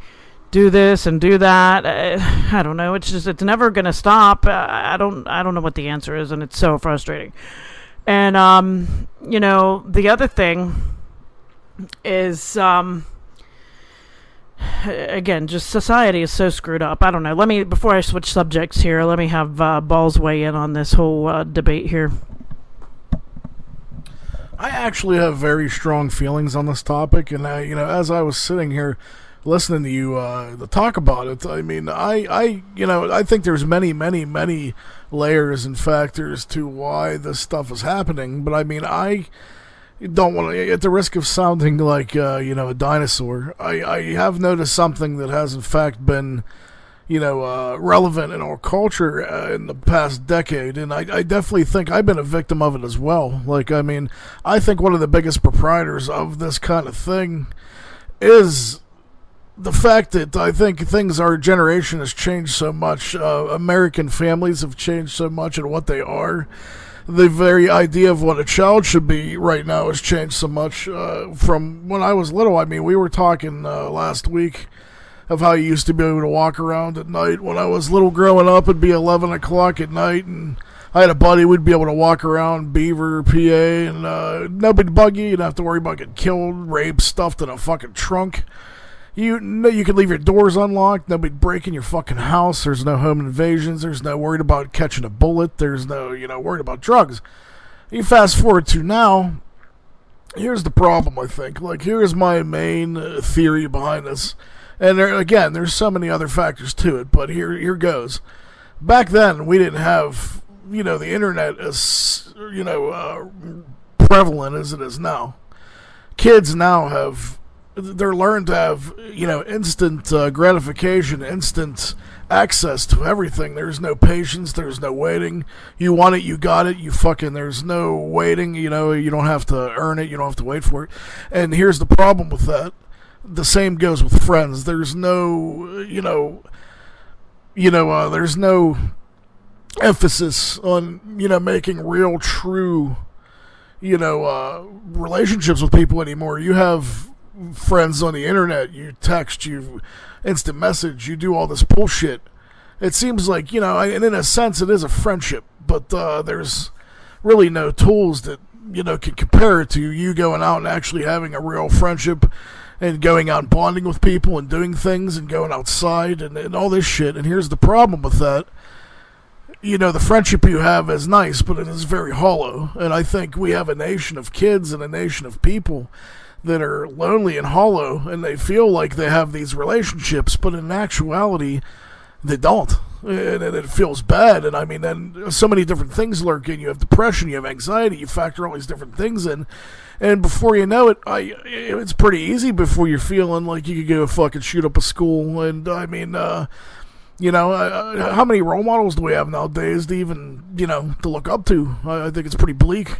do this and do that. I don't know. It's never going to stop. I don't know what the answer is, and it's so frustrating. And, the other thing is, again, just society is so screwed up. I don't know. Before I switch subjects here, let me have Balls weigh in on this whole debate here. I actually have very strong feelings on this topic, and as I was sitting here listening to you talk about it, I mean, I think there's many layers and factors to why this stuff is happening. But I mean, I don't want to, at the risk of sounding like a dinosaur, I have noticed something that has in fact been relevant in our culture in the past decade, and I definitely think I've been a victim of it as well. I think one of the biggest proprietors of this kind of thing is the fact that I think our generation has changed so much. American families have changed so much in what they are. The very idea of what a child should be right now has changed so much from when I was little. I mean, we were talking last week of how you used to be able to walk around at night. When I was little growing up, it'd be 11 o'clock at night, and I had a buddy who'd be able to walk around Beaver, PA, and nobody bug you. You'd have to worry about getting killed, raped, stuffed in a fucking trunk. You could leave your doors unlocked. Nobody'd break in your fucking house. There's no home invasions. There's no worried about catching a bullet. There's no, worried about drugs. You fast forward to now, here's the problem, I think. Here's my main theory behind this. And there's so many other factors to it, but here goes. Back then, we didn't have, the internet as, prevalent as it is now. Kids now they're learned to have, instant gratification, instant access to everything. There's no patience, there's no waiting. You want it, you got it, there's no waiting, you don't have to earn it, you don't have to wait for it. And here's the problem with that. The same goes with friends. There's no, there's no emphasis on, making real, true, relationships with people anymore. You have friends on the internet. You text, you instant message, you do all this bullshit. It seems like, and in a sense it is a friendship, but there's really no tools that, can compare it to you going out and actually having a real friendship and going out and bonding with people and doing things and going outside and all this shit. And here's the problem with that. The friendship you have is nice, but it is very hollow. And I think we have a nation of kids and a nation of people that are lonely and hollow, and they feel like they have these relationships, but in actuality, they don't. And it feels bad. And I mean, then so many different things lurk in. You have depression, you have anxiety, you factor all these different things in. And before you know it, it's pretty easy before you're feeling like you could go fucking shoot up a school. And I mean, how many role models do we have nowadays to even, to look up to? I think it's pretty bleak.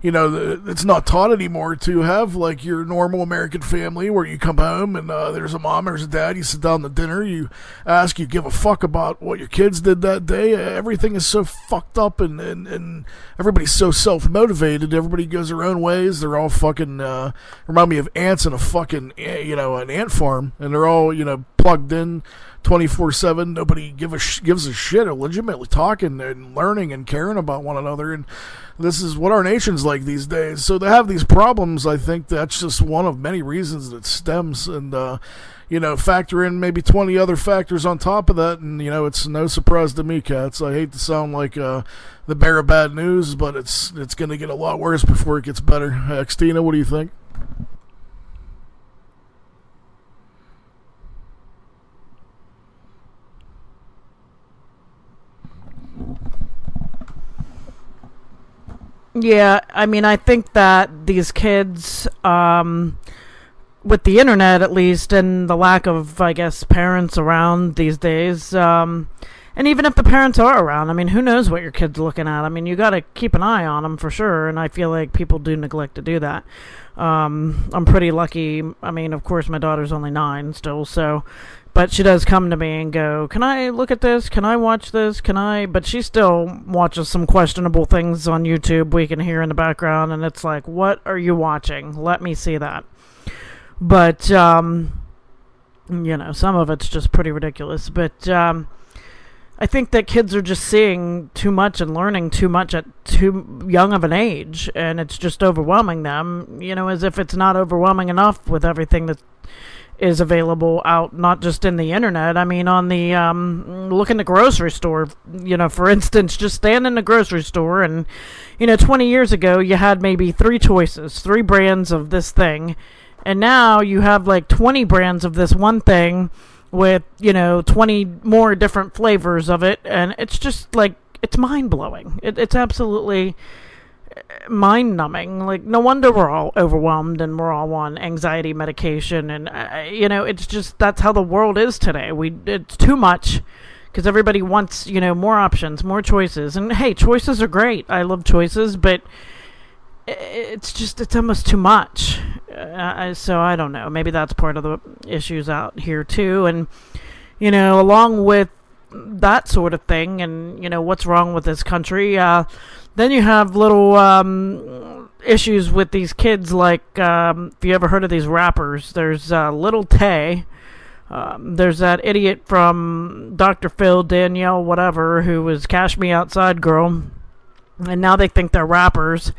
it's not taught anymore to have like your normal American family where you come home and there's a mom, there's a dad, you sit down to dinner, you ask, you give a fuck about what your kids did that day. Everything is so fucked up and everybody's so self-motivated. Everybody goes their own ways. They're all fucking, remind me of ants in a fucking, an ant farm, and they're all, plugged in 24/7. Nobody gives a shit, or legitimately talking and learning and caring about one another. And this is what our nation's like these days. So to have these problems, I think that's just one of many reasons that it stems. And factor in maybe 20 other factors on top of that, and it's no surprise to me, cats. I hate to sound like the bearer of bad news, but it's going to get a lot worse before it gets better. XTina, what do you think? Yeah, I mean, I think that these kids, with the internet at least, and the lack of, I guess, parents around these days, and even if the parents are around, I mean, who knows what your kid's looking at? I mean, you got to keep an eye on them for sure, and I feel like people do neglect to do that. I'm pretty lucky. I mean, of course, my daughter's only 9 still, but she does come to me and go, can I look at this? Can I watch this? But she still watches some questionable things on YouTube we can hear in the background, and it's like, what are you watching? Let me see that. But, some of it's just pretty ridiculous. But I think that kids are just seeing too much and learning too much at too young of an age, and it's just overwhelming them, as if it's not overwhelming enough with everything that is available out, not just in the internet. I mean, on the look in the grocery store, for instance, just stand in the grocery store and 20 years ago you had maybe 3 choices, 3 brands of this thing, and now you have like 20 brands of this one thing with 20 more different flavors of it, and it's just like, it's mind-blowing. It's absolutely mind-numbing. Like, no wonder we're all overwhelmed and we're all on anxiety medication, and it's just, that's how the world is today. It's too much because everybody wants more options, more choices, and hey, choices are great. I love choices, but it's almost too much. So I don't know, maybe that's part of the issues out here too. And along with that sort of thing, and what's wrong with this country, then you have little issues with these kids, like, if you ever heard of these rappers, there's Lil Tay, there's that idiot from Dr. Phil, Danielle, whatever, who was Cash Me Outside girl, and now they think they're rappers.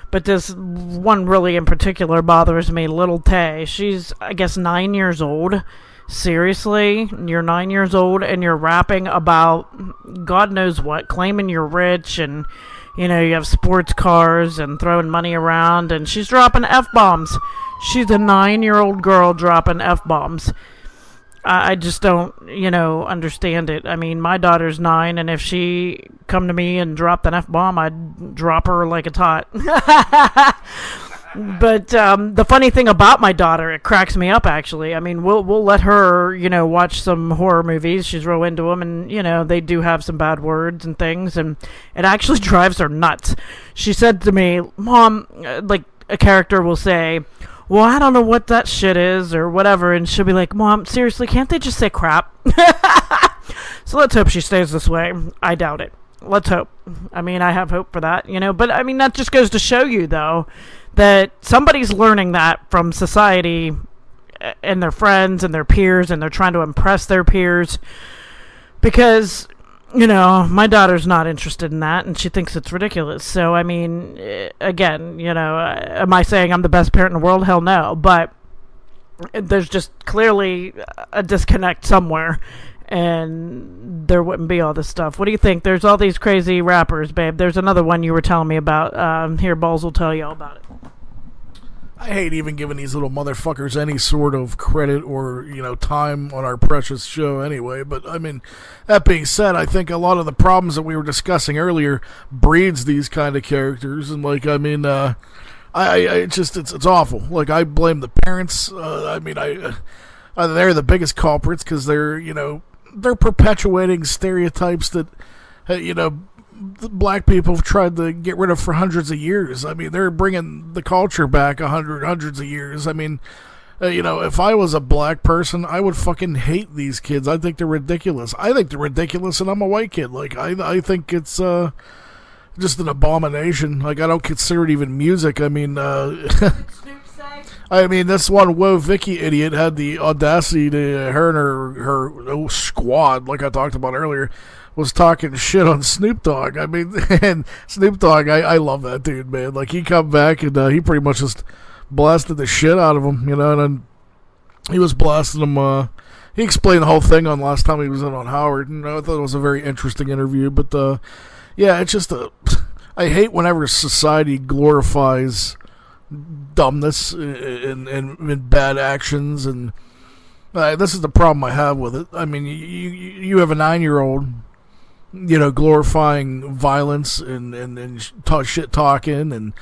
But this one really in particular bothers me, Lil Tay. She's, I guess, 9 years old. Seriously? You're 9 years old and you're rapping about God knows what, claiming you're rich, and you have sports cars and throwing money around, and she's dropping F-bombs. She's a 9-year-old girl dropping F-bombs. I just don't, understand it. I mean, my daughter's 9, and if she come to me and dropped an F-bomb, I'd drop her like a tot. But the funny thing about my daughter, it cracks me up, actually. I mean, we'll let her, watch some horror movies. She's real into them, and, they do have some bad words and things, and it actually drives her nuts. She said to me, Mom, like, a character will say, well, I don't know what that shit is, or whatever, and she'll be like, Mom, seriously, can't they just say crap? So let's hope she stays this way. I doubt it. Let's hope. I mean, I have hope for that, but I mean, that just goes to show you, though, that somebody's learning that from society and their friends and their peers, and they're trying to impress their peers, because my daughter's not interested in that, and she thinks it's ridiculous. So, I mean, again, am I saying I'm the best parent in the world? Hell no. But there's just clearly a disconnect somewhere, and there wouldn't be all this stuff. What do you think? There's all these crazy rappers, babe. There's another one you were telling me about. Here, Balls will tell you all about it. I hate even giving these little motherfuckers any sort of credit or, time on our precious show anyway. But, I mean, that being said, I think a lot of the problems that we were discussing earlier breeds these kind of characters. And, like, I mean, it's awful. Like, I blame the parents. They're the biggest culprits because they're perpetuating stereotypes that, black people have tried to get rid of for hundreds of years. I mean, they're bringing the culture back hundreds of years. I mean, if I was a black person, I would fucking hate these kids. I think they're ridiculous. I think they're ridiculous, and I'm a white kid. Like, I think it's just an abomination. Like, I don't consider it even music. I mean, this one Whoa Vicky idiot had the audacity to, her and her squad, like I talked about earlier, was talking shit on Snoop Dogg. I mean, and Snoop Dogg, I love that dude, man. Like, he come back and he pretty much just blasted the shit out of him, and then he was blasting him. He explained the whole thing on last time he was in on Howard, and I thought it was a very interesting interview. But yeah, it's just I hate whenever society glorifies dumbness and bad actions, and this is the problem I have with it. I mean, you have a 9-year-old, glorifying violence and shit talking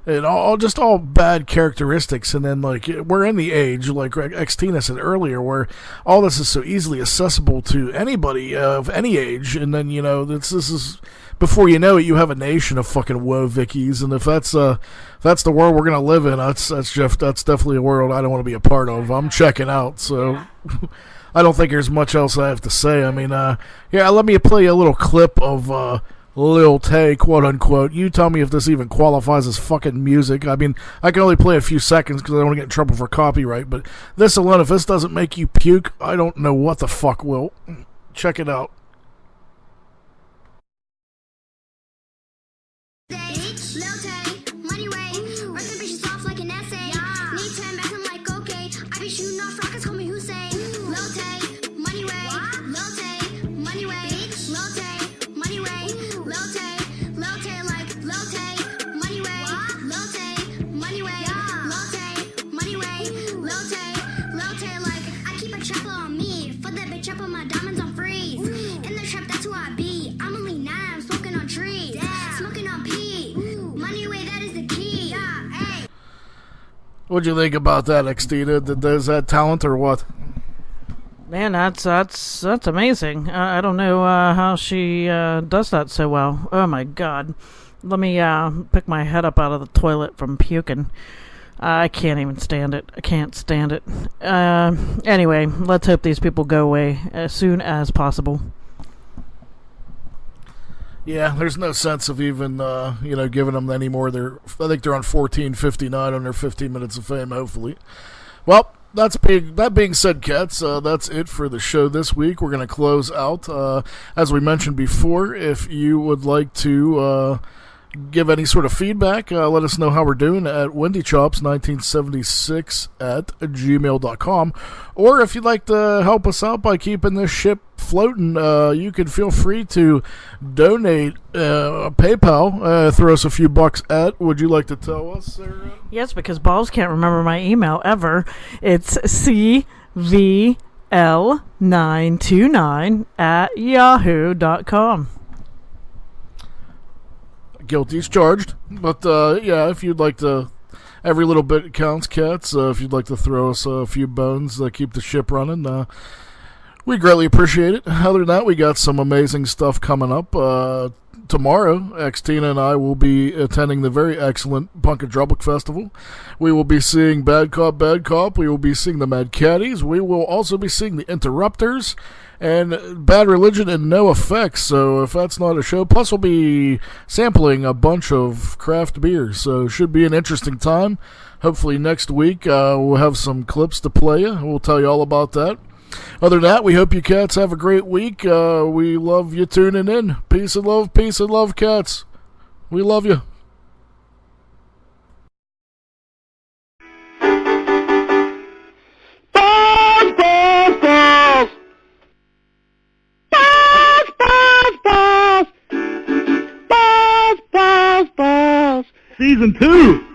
and all bad characteristics, and then like we're in the age, like XTina said earlier, where all this is so easily accessible to anybody of any age, and then this is before you know it, you have a nation of fucking woe Vickies, and if that's the world we're gonna live in, that's definitely a world I don't want to be a part of. I'm checking out, so I don't think there's much else I have to say. I mean, let me play a little clip of Lil Tay, quote unquote. You tell me if this even qualifies as fucking music. I mean, I can only play a few seconds because I don't want to get in trouble for copyright, but this alone, if this doesn't make you puke, I don't know what the fuck will. Check it out. Lil Tay, money way, write the bitches off like an essay. Need 10 back, I'm like, okay. I be shooting off rockets, call me Hussein. Lil Tay, money way, Lil Tay, money way, Lil Tay, money way, Lil Tay, like Lil Tay, money way, Lil Tay, money way, Lil Tay, money way, Lil Tay, like I keep a chopper on me, for that bitch up on my diamonds on freeze. In the trap, that's who I be. I'm only 9, I'm smoking on trees, smoking on P. Money way, that is the key. Hey. What'd you think about that, XTina? Is that talent or what? Man, that's amazing. I don't know how she does that so well. Oh my god. Let me pick my head up out of the toilet from puking. I can't even stand it. I can't stand it. Anyway, let's hope these people go away as soon as possible. Yeah, there's no sense of even, giving them any more. I think they're on 14:59 on their 15 minutes of fame, hopefully. Well, that being said, cats, that's it for the show this week. We're going to close out. As we mentioned before, if you would like to give any sort of feedback, let us know how we're doing at wendychops1976 at gmail.com. Or if you'd like to help us out by keeping this ship floating, you can feel free to donate PayPal. Throw us a few bucks at. Would you like to tell us, Sarah? Yes, because Balls can't remember my email ever. It's cvl929 at yahoo.com. Guilty as charged, but if you'd like to, every little bit counts, cats. If you'd like to throw us a few bones, keep the ship running, we greatly appreciate it. Other than that, we got some amazing stuff coming up. Tomorrow, XTina and I will be attending the very excellent Punk and Drublic Festival. We will be seeing Bad Cop, Bad Cop. We will be seeing the Mad Caddies. We will also be seeing the Interrupters and Bad Religion and No Effects. So if that's not a show, plus we'll be sampling a bunch of craft beers. So it should be an interesting time. Hopefully next week we'll have some clips to play you. We'll tell you all about that. Other than that, we hope you cats have a great week. We love you tuning in. Peace and love, cats. We love you. Balls, balls, balls. Balls, balls, balls. Balls, balls, balls. Season 2.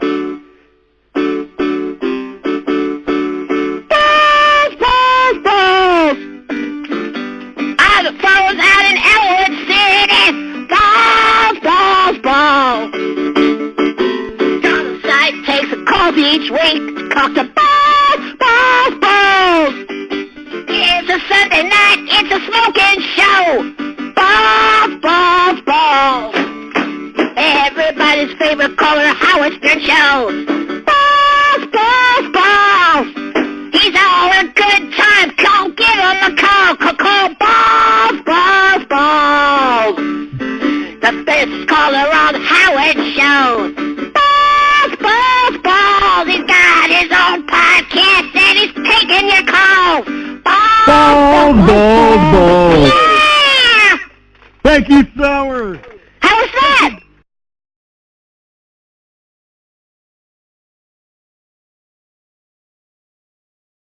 Fellas out in Ellwood City, balls, balls, balls. Got a site, takes a course each week to cock the balls, balls, balls. It's a Sunday night, it's a smoking show. Balls, balls, balls. Everybody's favorite caller, Howard Stern shows. Balls, balls, balls. He's all a good time. Call, give him a call. Call, balls, balls, balls. The best caller on Howard shows. Balls, balls, balls. He's got his own podcast and he's taking your calls. Balls, balls, balls. Yeah! Thank you, Sour. How was that?